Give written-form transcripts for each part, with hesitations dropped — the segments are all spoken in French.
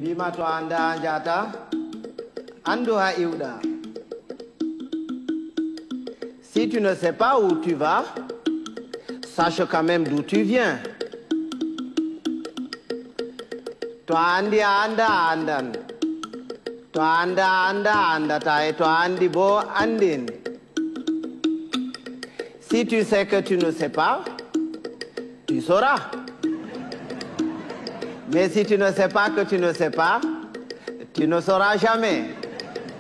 Bima to anda jata ando ha iuda. Si tu ne sais pas où tu vas, sache quand même d'où tu viens. To andi anda andan. To anda anda andata et to andi bo andin. Si tu sais que tu ne sais pas, tu sauras. Mais si tu ne sais pas que tu ne sais pas, tu ne sauras jamais.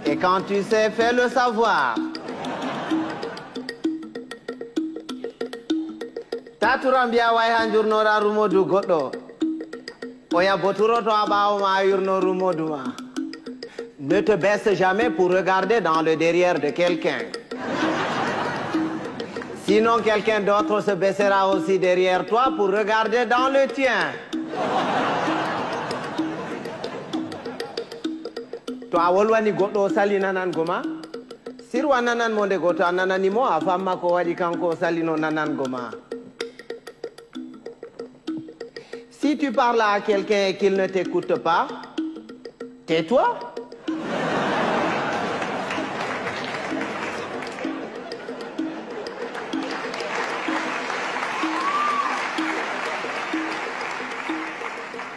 Et quand tu sais, fais le savoir. Taturambia way hanjurno ra rumodu goddo. Oya boturo to abawo ma yurno rumodu ma. Ne te baisse jamais pour regarder dans le derrière de quelqu'un. Sinon quelqu'un d'autre se baissera aussi derrière toi pour regarder dans le tien. To a wolwani goɗɗo o sali nanan goma sirwa nanan mo nde goto a nananimo a famma ko waɗi kanko o salino nanan goma. Si tu parles à quelqu'un et qu'il ne t'écoute pas, tais-toi.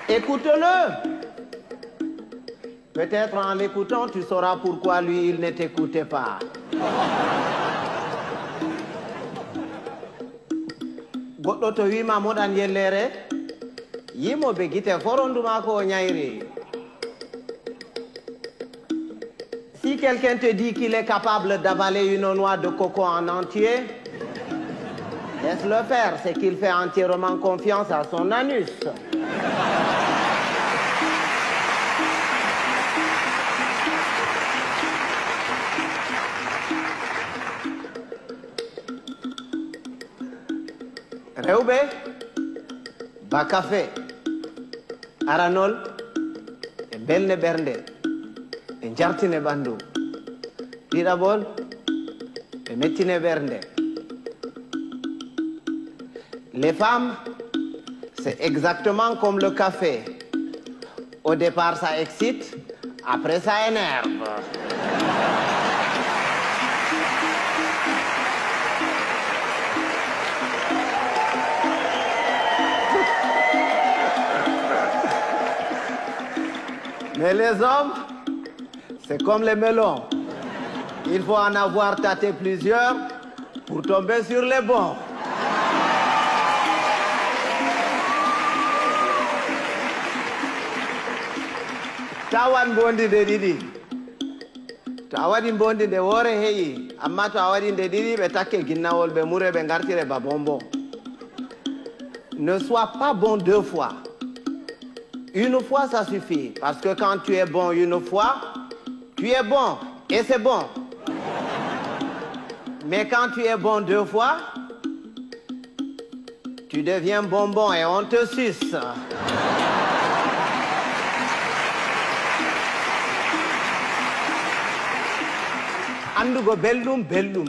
Écoute-le. Peut-être en l'écoutant, tu sauras pourquoi lui, il ne t'écoutait pas. Goɗɗo to wima moɗan yellere, yimoɓe guite foronduma ko ñayri. Si quelqu'un te dit qu'il est capable d'avaler une noix de coco en entier, laisse-le faire, c'est qu'il fait entièrement confiance à son anus. Rewbe, ba café, aranol, e belne bernde, e jartine bandu. Ɗiɗaɓol, e mettine bernde. Les femmes, c'est exactement comme le café. Au départ, ça excite, après ça énerve. Mais les hommes, c'est comme les melons. Il faut en avoir tâté plusieurs pour tomber sur les bons. Tawan bondi de didi. To awadi bondi de wore heyi, amma to awadi de didi be takke ginnawol be mure be ngartire ba bonbon. Ne sois pas bon deux fois. Une fois, ça suffit. Parce que quand tu es bon une fois, tu es bon. Et c'est bon. Mais quand tu es bon deux fois, tu deviens bonbon et on te suce. Andugo bellum, bellum.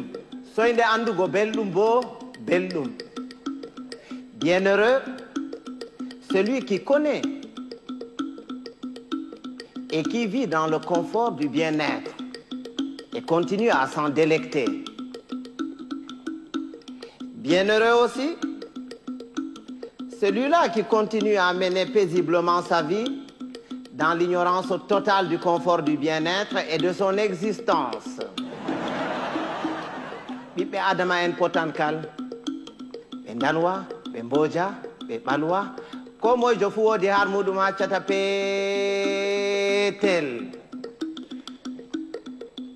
Soinde andugo bellum bo, bellum. Bienheureux, celui qui connaît et qui vit dans le confort du bien-être et continue à s'en délecter. Bienheureux aussi, celui-là qui continue à mener paisiblement sa vie dans l'ignorance totale du confort du bien-être et de son existence. Ɓiɓɓe adama en potankal, ɓe danwa, ɓe mboja, ɓe ɓalwa, ko moyjo fu wodi har muɗum accata peetel.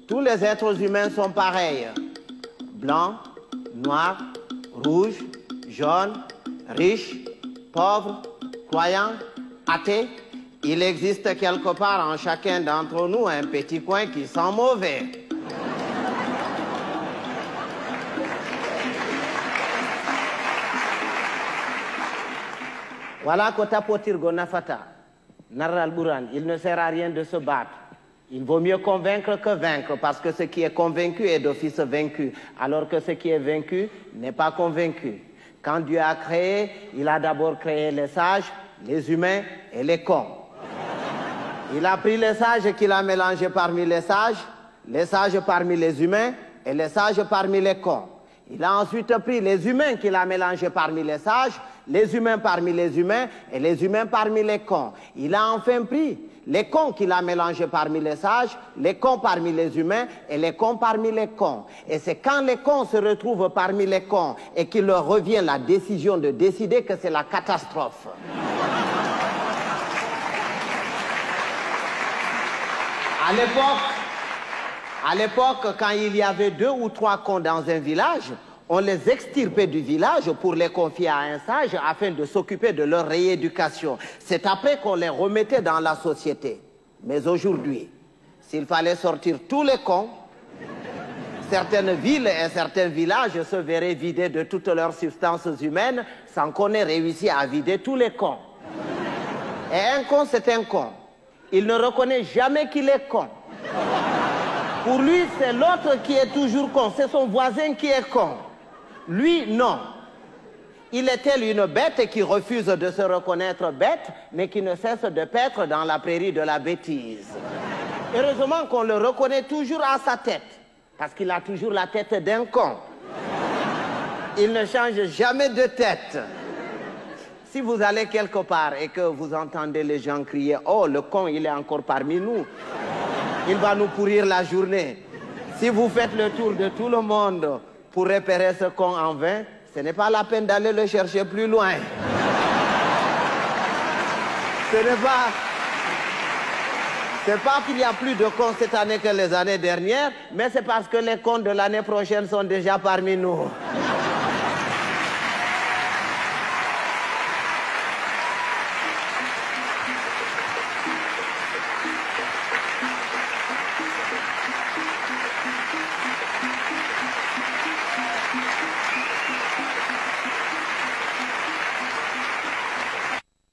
Tous les êtres humains sont pareils. Blancs, noirs, rouges, jaunes, riches, pauvres, croyants, athées. Il existe quelque part en chacun d'entre nous un petit coin qui sent mauvais. Voilà que tapotirgo nafata. Narral Bouran, il ne sert à rien de se battre. Il vaut mieux convaincre que vaincre, parce que ce qui est convaincu est d'office vaincu, alors que ce qui est vaincu n'est pas convaincu. Quand Dieu a créé, il a d'abord créé les sages, les humains et les cons. Il a pris les sages qu'il a mélangés parmi les sages parmi les humains et les sages parmi les cons. Il a ensuite pris les humains qu'il a mélangés parmi les humains parmi les humains et les humains parmi les cons. Il a enfin pris les cons qu'il a mélangés parmi les cons parmi les humains et les cons parmi les cons. Et c'est quand les cons se retrouvent parmi les cons et qu'il leur revient la décision de décider que c'est la catastrophe. À l'époque, quand il y avait 2 ou 3 cons dans un village, on les extirpait du village pour les confier à un sage afin de s'occuper de leur rééducation. C'est après qu'on les remettait dans la société. Mais aujourd'hui, s'il fallait sortir tous les cons, certaines villes et certains villages se verraient vidés de toutes leurs substances humaines sans qu'on ait réussi à vider tous les cons. Et un con, c'est un con. Il ne reconnaît jamais qu'il est con. Pour lui, c'est l'autre qui est toujours con. C'est son voisin qui est con. Lui, non. Il est tel une bête qui refuse de se reconnaître bête, mais qui ne cesse de paître dans la prairie de la bêtise. Heureusement qu'on le reconnaît toujours à sa tête, parce qu'il a toujours la tête d'un con. Il ne change jamais de tête. Si vous allez quelque part et que vous entendez les gens crier « Oh, le con, il est encore parmi nous », il va nous pourrir la journée. Si vous faites le tour de tout le monde pour repérer ce con en vain, ce n'est pas la peine d'aller le chercher plus loin. C'est pas qu'il y a plus de cons cette année que les années dernières, mais c'est parce que les cons de l'année prochaine sont déjà parmi nous.